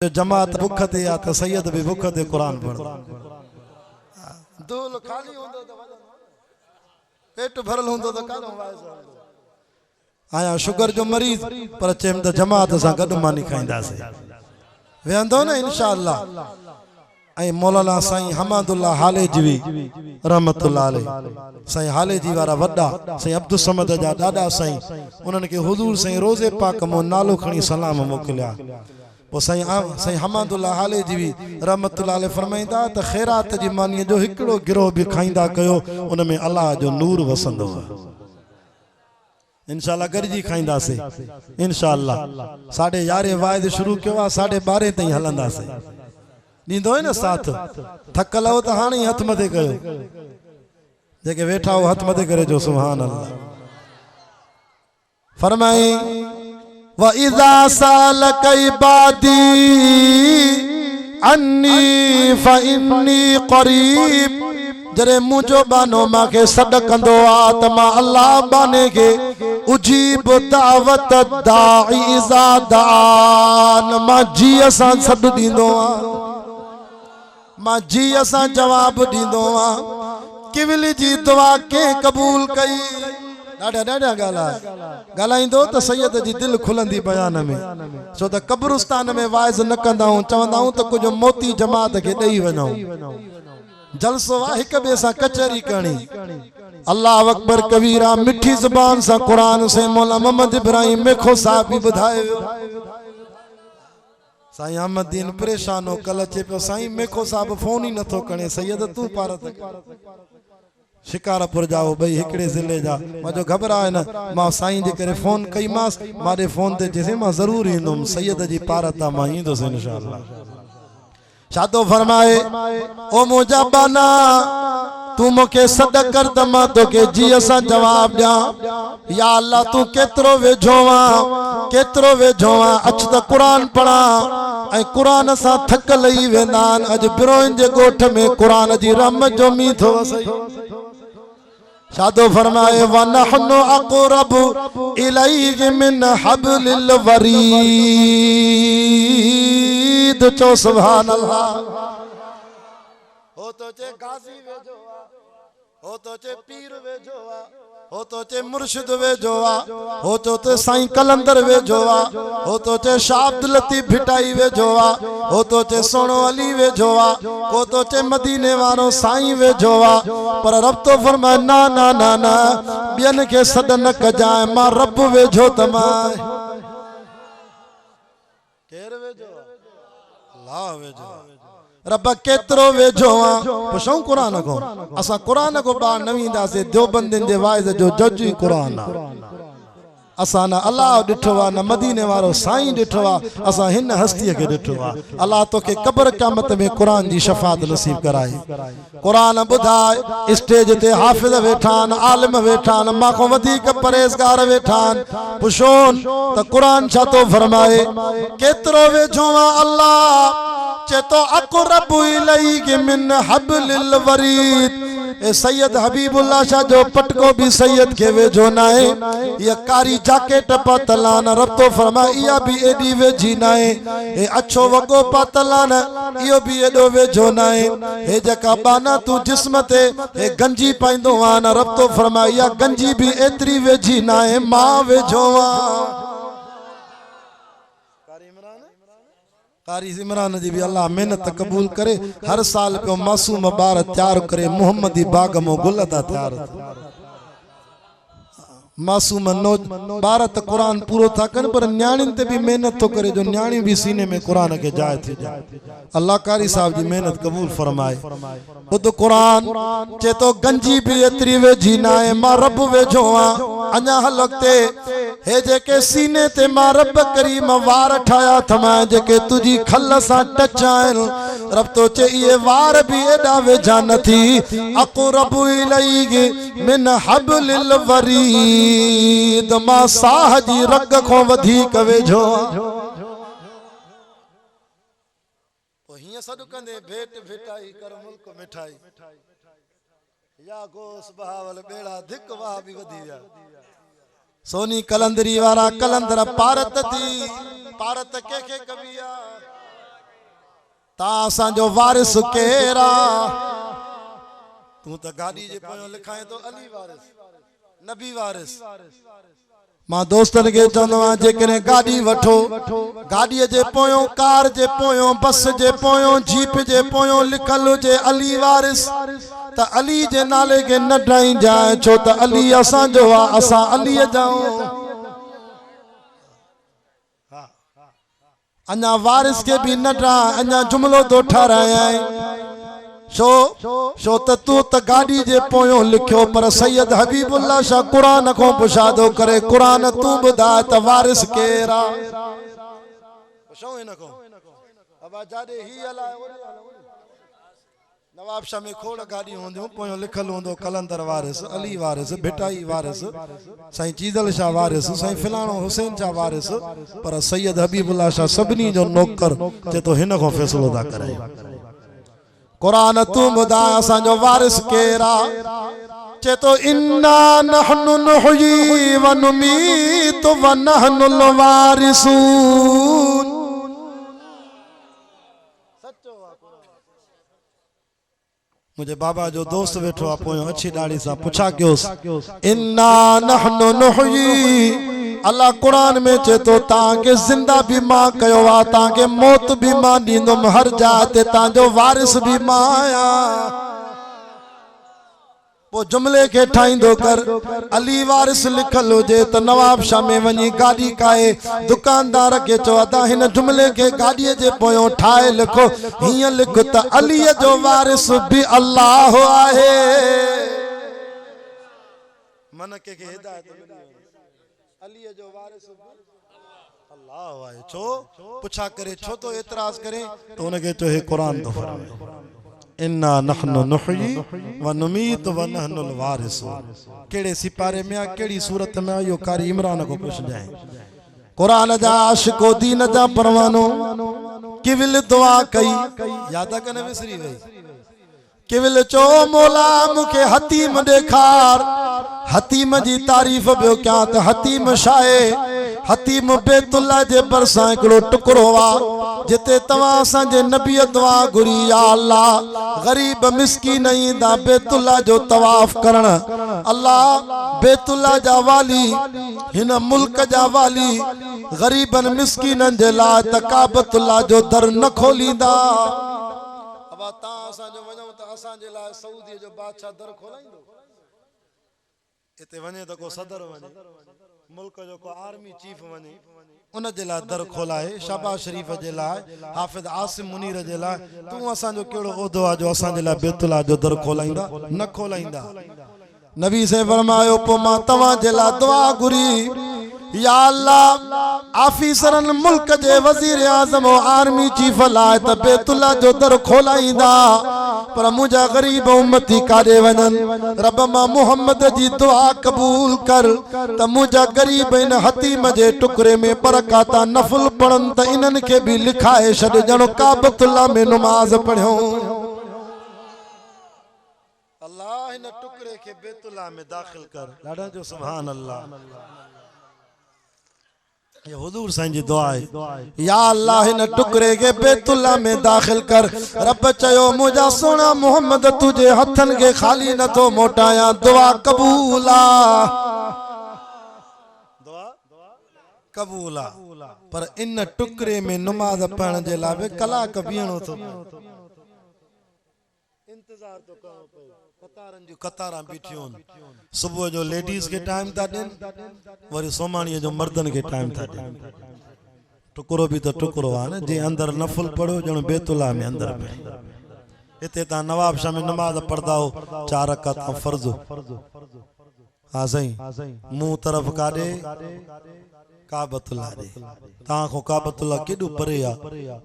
जमात भुख ते या तो सैयद भी भुख ते कुरान पढ़ दूल खाली होंदो तो पेट भरल होंदो तो कानो वाइस आया शुगर जो मरीज पर चेम तो जमात सा गड मानी खाइंदा से वेंदो ना इंशाअल्लाह आई मौलाना साईं हमादुल्लाह हालेजी रहमतुल्लाह अलैह साईं हालेजी वारा वड्डा साईं अब्दुल समद जा दादा साईं उन्हन के हुजूर साईं रोजे पाक मो नालो खणी सलाम मोकलिया वो साईं हमादुल्लाह हालेजी रहमतुल्लाह अलैह फरमाइंदा त खैरात जी मानी जो हिकड़ो गिरोह भी खाइंदा कयो उन में अल्लाह जो नूर वसंदो इंशाअल्लाह गरजी खाइंदा से इंशाअल्लाह 11:30 वाइद शुरू किया 12:30 ताईं हलंदा से नींदो है ना साथ थकल हो तो हाणे हथ मथे कयो जेके वेठा हो हथ मथे करे जो सुभान अल्लाह फरमाई व इज़ा सालक इबादी अन्नी फइन्नी करीब जरे मुझो बानो माके सदकंदो आ त मां अल्लाह बाने के उजीब दावत दाई इज़ा दान मां जी असां सद दींदो आ मां जी असां जवाब दींदो आ किवली जी दुआ के कबूल कई डाडा डाडा गालाइंदो तो सैयद जी दिल खुलंदी बयान में सो त कब्रिस्तान में वाइज न कंदाऊं चवंदाऊं तो कुछ मोती जमात के दई वञूं जलसो आ एक बे सा कचहरी करनी अल्लाह अकबर कबीरा मिठी जुबान सा कुरान से मौला मोहम्मद इब्राहिम मेखो साहब भी बुधाए साईं अहमदीन परेशान हो कल चे पे साईं मेखो साहब फोन ही नथो करे सैयद तू पारत शिकारपुर जाओ भाई हिकड़े जिले जा मजो घबराए न मां साईं जे करे फोन कई मास मारे फोन ते जैसे मां जरूर इंदुम सैयद जी पारता मां इंदुस इंशाअल्लाह शादो फरमाए ओ मुजाबाना तू मुके सद कर त मां तोके जी असा जवाब दिया या अल्लाह तू केतरो वेझोवा अच त कुरान पढ़ा ऐ कुरान सा थक लई वेंदान अज बिरोइन जे गोठ में कुरान जी रहमत जो मी थो वसई शादो फरमाए व नहनु अक़रबु इलैहि मिन हब्लिल वरीद चो सुभान अल्लाह हो तो चे गाजी वेजोआ हो तो चे पीर वेजोआ हो तो चे मुर्शिद वेजोआ हो तो चे साईं कलंदर वेजोआ हो तो चे शाह अब्दुल लतीफ भिटाई वेजोआ हो तो चे सोनो अली वेजोआ हो तो चे मदीने वारो साईं वेजोआ पर रब तो फरमाए ना ना ना ना बियन के सद न कजाए मां रब वेजो तमाए केर वेजो अल्लाह वेजो रब केतरो वेझो आ पुछूं कुरान को असा कुरान को बा नवींदा से देवबंदिन जे वाइज जो जज कुरान असा ना अल्लाह डिठो आ न मदीने वारो साईं डिठो आ असा हिन हस्ती के डिठो आ अल्लाह तो के कब्र क़यामत में कुरान जी शफाअत नसीब कराए कुरान बुधाए स्टेज ते हाफिज वेठान आलिम वेठान मां को वधिक परहेज़गार वेठान पुछोन त कुरान छा तो फरमाए केतरो वेझो आ अल्लाह चेतो अक़रबु इलैहि मिन हब्लिल वरीद ए सैयद हबीबुल्लाह शाह जो पटको भी सैयद के वेझो नाए ये कारी जैकेट पातलान रब तो फरमाए या भी एडी वेझी नाए ए अच्छो वगो पातलान इयो भी एडो वेझो नाए ए जका बाना तू जिस्म ते ए गंजी पाइंदो आन रब तो फरमाए या गंजी भी एतरी वेझी नाए मां वेझो आ कारी इमरान जी भी अल्लाह मेहनत कबूल करे हर साल पे मासूम बार तैयार करे मोहम्मदी बाग मो गुल दा तैयार मासूम नो भारत कुरान पूरो था कन पर न्याणिन ते भी मेहनत तो करे जो न्याणी भी सीने में कुरान के जाए थी जाए अल्लाह कारी साहब जी मेहनत कबूल फरमाए खुद कुरान चे तो गंजी भी एतरी वेझी नाए मां रब वेझो आ अञा हलकते हे जेके सीने ते मां रब करीम वार ठाया थमा जेके तुजी खल सा टच आन रब तो चे ये वार भी एडा वेझा नथी अक़रबु इलैहि मिन हब्लिल वरीद मां साह जी रग को वधिक वेझो ओ हिया सद कंदे भेट भेटाई कर मुल्क मिठाई या गोस बहावल बेड़ा धिक वाह भी वधी विया सोनी कलंदरी वारा कलंदर पारत थी पारत के कबिया ता असांजो वारिस केरा तू त गाड़ी जे पोयो लिखाए तो अली वारिस नबी वारिस मां दोस्तन के चवंदो आहियां जेकॾहिं गाड़ी वठो गाड़ीअ जे पोयों कार जे पोयों बस जे पोयों जीप जे पोयों लिखल हुजे अली वारिस त अली जे नाले के न डाइजाए छो त अली असांजो आहे असां अलीअ जा अञा वारिस के भी न डा अञा जुमलो तो ठाराया शो शो त तू त गाड़ी जे पोयों लिखियो पर सैयद हबीबुल्लाह शाह कुरान को पुछादो करे कुरान तू बुधा त वारिस केरा पुछो इनको अब जादे ही अला नवाब शाह में खोड़ गाड़ी होंदियूं पोयों लिखल होंदो कलंदर वारिस अली वारिस भिटाई वारिस साईं चीदल शाह वारिस साईं फिलाणो हुसैन शाह वारिस पर सैयद हबीबुल्लाह शाह सभिनी जो नौकर चे तो हिन को फैसलो था करे कुरान तू बुधा असांजो वारिस केरा चे तो इन्ना नहनु नुहयी व नुमीतु व नहनुल वारिसून मुझे बाबा जो दोस्त बैठो आ पोयो अच्छी दाढ़ी सा पूछा क्योस इन्ना नहनु नुहयी अल्लाह कुरान में चे तो ताके जिंदा भी मां कयो आ ताके मौत भी मां दींदुम हर जाते ताजो वारिस भी मां आया वो जुमले के ठाइंदो कर अली वारिस लिखल हुजे त नवाब शाह में वनी गाड़ी काए दुकानदार के चो अदा हिन जुमले के गाड़ी जे पोयो ठाए लिखो हिय लिख त अली जो वारिस भी अल्लाह आहे मन के हिदायत मिली अली जो वारिस अल्लाह आहे छो पुछा करे छो तो एतराज करे तो उनके चो हे कुरान तो फरमाए इन्ना नहनु नुहयी व नुमीतु व नहनुल वारिसून केड़े सिपारे में केड़ी सूरत में यो कारी इमरान को पुछ जाए कुरान जा आशिको दीन जा परवानो किविल दुआ कई याद कने विसरी वई किविल चो मौला मुखे हतीम देखार हतीम जी तारीफ बियो क्या त हतीम शाए हतीम बैतुल्लाह जे बरसा एकड़ो टुकड़ो वा जिते तवा असांजे नबी दुआ घुरी या अल्लाह गरीब मिस्कीन ईंदा बैतुल्लाह जो तवाफ करण अल्लाह बैतुल्लाह जा वाली हिन मुल्क जा वाली गरीबन मिस्कीनन जे लाइ त काबतुल्लाह जो दर न खोलींदा अब ता असांजो वञूं त असांजे लाइ सऊदी जो बादशाह दर खोलाईंदो इते वने त को सदर वने मुल्क जो को आर्मी चीफ वने उन जे लाइ दर खोलाए शाबाश शरीफ जे लाइ हाफिज आसिम मुनीर जे लाइ तू असांजो केड़ो ओदो आ जो असांजे लाइ बैतुल्लाह जो दर खोलाईंदा न खोलाईंदा नबी से फरमायो पो मां तवा जे लाइ दुआ घुरी या अल्लाह ऑफिसरन मुल्क जे वजीर आजम और आर्मी चीफ लाए त बैतुल्लाह जो दर खोलाईंदा पर मुझा गरीब उम्मती काडे वनन रब मां मोहम्मद जी दुआ कबूल कर त मुझा गरीब इन हतीम जे टुकड़े में बरकाता नफल पढ़न त इनन के भी लिखाए छड जणो काबतुल्लाह में नमाज पढ़ो अल्लाह इन टुकड़े के बैतुल्लाह में दाखिल कर लाडा जो सुभान अल्लाह ये हुजूर साईं जी दुआ है या अल्लाह इन टुकड़े के बैतुल्लाह में दाखिल कर रब चयो मुझा सोना मोहम्मद तुझे हथन के खाली न तो मोटाया दुआ कबूला दुआ कबूला पर इन टुकड़े में नमाज पढ़न जे लाइ कलाक बीहणो तो इंतजार तो करो कतारन जो कतारा बीठियों सुबह जो लेडीज के टाइम था दिन वरी सोमानी जो मर्दन के टाइम था दिन टुकड़ो भी तो टुकड़ो आ न जे अंदर नफल पढ़ो जण बैतुल्लाह में अंदर पे इते ता नवाब शाह में नमाज पढ़दा हो 4 रकात फर्ज हां सही मुंह तरफ काडे काबतुल्लाह दे ता को काबतुल्लाह केडू परे आ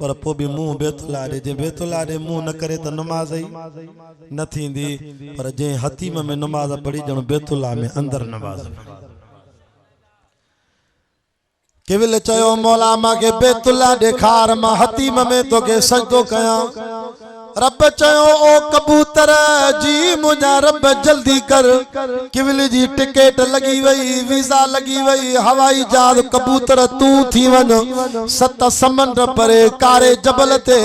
पर पो भी मुंह बैतुल्लाह दे जे बैतुल्लाह दे मुंह न करे त नमाज ही न थींदी पर जे हतीम में नमाज पढ़ी जण बैतुल्लाह में अंदर नमाज केविल चयो मौला मा के बैतुल्लाह देखार मा हतीम में तो के सजदो कया रब चयो ओ कबूतर जी मुझा रब जल्दी कर किविल जी टिकट लगी वई वीजा लगी वई हवाई जहाज कबूतर तू थी वनो 7 समंड परे कारे जबल ते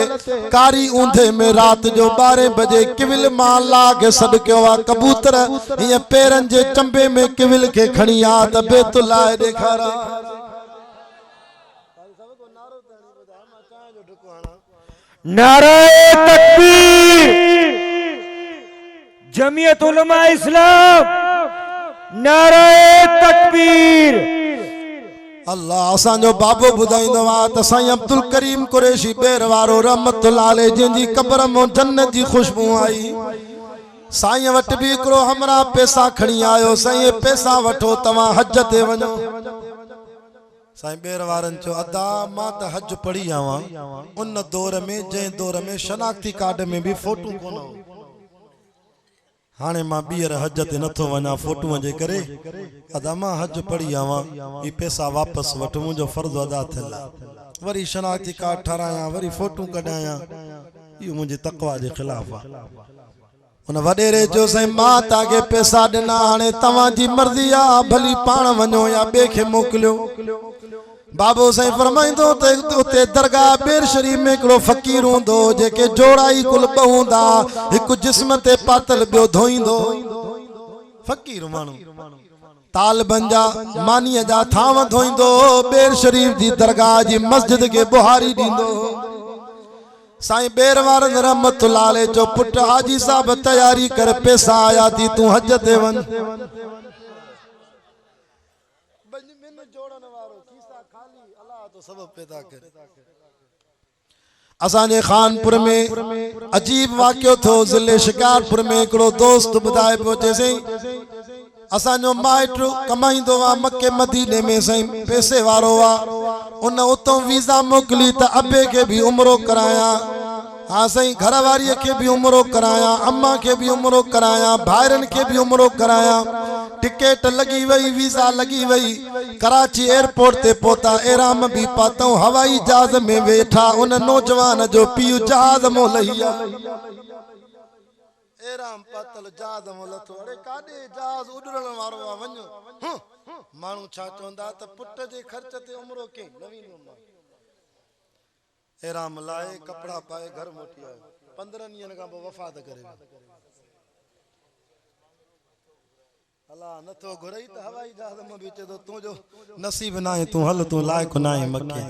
कारी ऊंधे में रात जो 12 बजे किविल मां लागे सद कयो आ कबूतर ये पेरन जे चंबे में किविल के खणी आ त बेतुल्ला देखारा नारे तकबीर जमीयत उलमा इस्लाम नारे तकबीर अल्लाह असांजो बाबो बुधाइंदो आ त साईं अब्दुल करीम कुरैशी बेर वारो रहमतुल्लाह अलैह जिंजी कब्र में जन्नत जी खुशबू आई साईं वट भी हिकिड़ो हमरा पैसा खणी आयो साईं पैसा वठो तव्हां हज ते वञो साईं बेर वारन चो अदा मां त हज पढ़ी आवां उन दौर में जै दौर में शनाख्ती कार्ड में भी फोटो कोन हाने मां बीर हज ते नथो वञा फोटो जे करे अदा मां हज पढ़ी आवां ई पैसा वापस वठ मुंजो फर्ज अदा थियल वरी शनाख्ती कार्ड ठाराया वरी फोटो कढाया यो मुंजे तकवा जे खिलाफ आ उन वडेरे जो साईं मां ताके पैसा दिना हाने तवां जी मर्जी आ भली पाण वञो या बे खे मोकलियो बाबो साईं फरमाइंदो ते उते दरगाह बेर शरीफ में हिकिड़ो फ़कीर हूंदो जेके जोड़ाई कुल बहुंदा हिकु जिस्म ते पातल ॿियो धोईंदो फ़कीर माण्हू तालिबन जा मानीअ जा थांव धोईंदो बेर शरीफ जी दरगाह जी मस्जिद के बुहारी ॾींदो साईं बेर वारन रहमतुल्लाह अलैह जो पुट हाजी साहब तैयारी कर पैसा आया थी तू हज ते वञ असांजे खानपुर में अजीब वाक़ियो थो ज़िले शिकारपुर में हिकिड़ो दोस्त ॿुधाए पियो चएसई असांजो माइट कमाईंदो आ मके मदीने में साईं पैसे वारो आ उन उतो वीजा मोकली त अबे के भी उमरो कराया हाँ साईं घर वारी के भी उमरो कराया अम्मा के भी उमरो कराया भाइरन के भी उमरो कराया टिकट लगी वई वीजा लगी वई कराची एयरपोर्ट ते पहुता एराम भी पातऊं हवाई जहाज में वेठा उन नौजवान जो पीउ जहाज मो लहिया एराम पातल जहाज मो लथो अरे काडे जहाज उडरण वारो आ वञो मानू छा चोंदा त पुट जे खर्च ते उमरो के नवीन उम्र एराम लाए कपड़ा पाए घर मोटी आयो 15 ॾींहनि खां पोइ वफ़ात करे अल्लाह नथो घुरई त हवाई जहाज में भी चए तूं जो नसीब ना है तू हल तू लायक ना है मके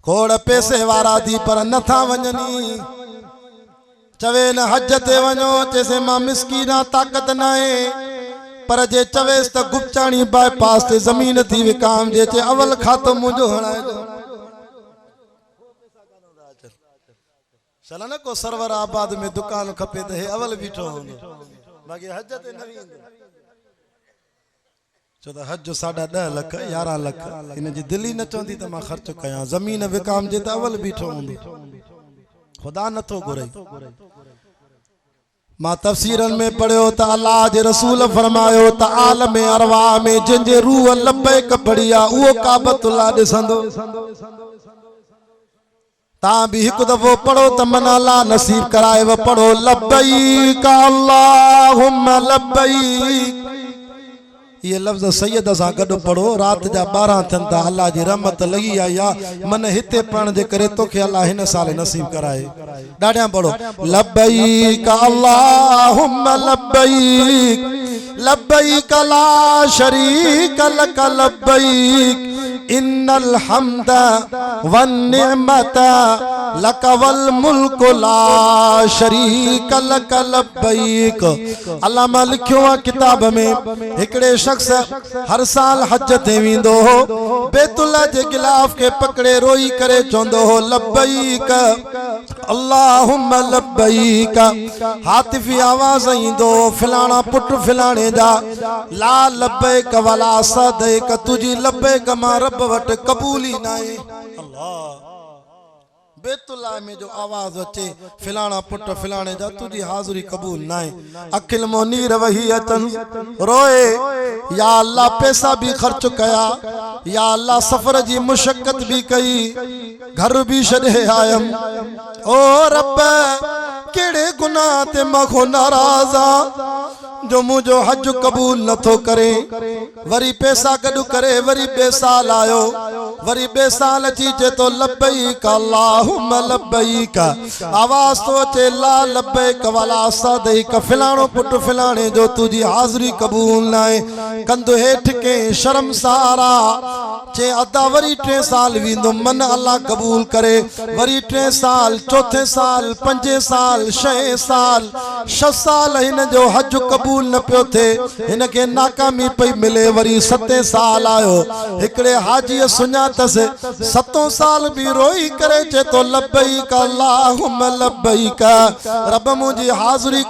खोड़ पैसे वारा थी पर नथा वञनी चवे न हज ते वञो चेसे मां मिसकीना ताकत ना है पर जे चवेस त गुपचाणी बाईपास ते जमीन थी विकाम जे चे अवल खातो मुंजो हणाए चला न को सरवर आबाद में दुकान खपे त हे अवल बीठो होंदो बाकी हज ते न वेंदो छो त हज 10.5 लाख 11 लाख इन जी दिल्ली न चोंदी त मां खर्च कया जमीन विकाम जे त अवल बीठो होंदो खुदा नथो घुरई मां तफसीरन में पढ़ियो त अल्लाह जे रसूल फरमायो त आलम अरवाह में जिनजे रूह लब्बैक पढ़िया उहो काबतुल्लाह ॾिसंदो तां भी हिकु दफ़ो पढ़ो त मन अल्लाह नसीब कराए व पढ़ो लब्बैक अल्लाहुम्मा लब्बैक ये लफ्ज़ सैयद सां गॾु पढ़ो रात जा 12 थियनि था अल्लाह जी रहमत लगी आई आहे मन हिते पढ़ण जे करे तोखे अल्लाह हिन साल नसीब कराए ॾाढा पढ़ो लब्बैक अल्लाहुम्मा लब्बैक लब्बैक ला शरीक लक लब्बैक इन्नल हम्द वन निअमत लक वल मुल्क ला शरीक लक लब्बैक अल्लाह लिखियो आहे किताब में हिकड़े शख्स हर साल हज ते वेंदो हो बैतुल्लाह जे गिलाफ के पकड़े रोई करे चोंदो हो लब्बैक अल्लाहुम्मा लब्बैक हातिफी आवाज ईंदो फिलाना पुट फिलाने जा ला लब्बैक वला सदैक तुजी लब्बैक मां रब वट कबूली नाए अल्लाह बेतुल्लाह में जो आवाज अचे फिलाना पुट फिलाने जा तुझी हाज़ुरी कबूल नाए अखिल मोनीर वही अचन रोए या अल्लाह पैसा भी खर्च कया या अल्लाह सफर जी मुशक्कत भी कई घर भी छॾे आयम ओ रब केड़े गुनाह ते मखो नाराज़ आ जो मुझो हज कबूल नथो करे वरी पैसा गडु करे वरी बे साल आयो वरी बे साल अची चे तो लब्बैक अल्लाहुम्मा लब्बैक आवाज तो अचे ला लब्बैक वला सदैक फिलाणो पुट फिलाणे जो तुझी हाज़ुरी कबूल नाए कंदो हेठ के शर्मसारा चे अदा वरी 3 साल विंदो मन अल्लाह कबूल करे वरी 3 साल चौथे साल 5 साल 6 साल 6 साल इन जो हज कबूल न पियो थे इनके नाकामी पई मिले वरी 7 साल आयो हिकड़े हाजी सुञातस 7 साल भी रोई करे चे तो लब्बैक अल्लाहुम्मा लब्बैक रब मुझी हाज़ुरी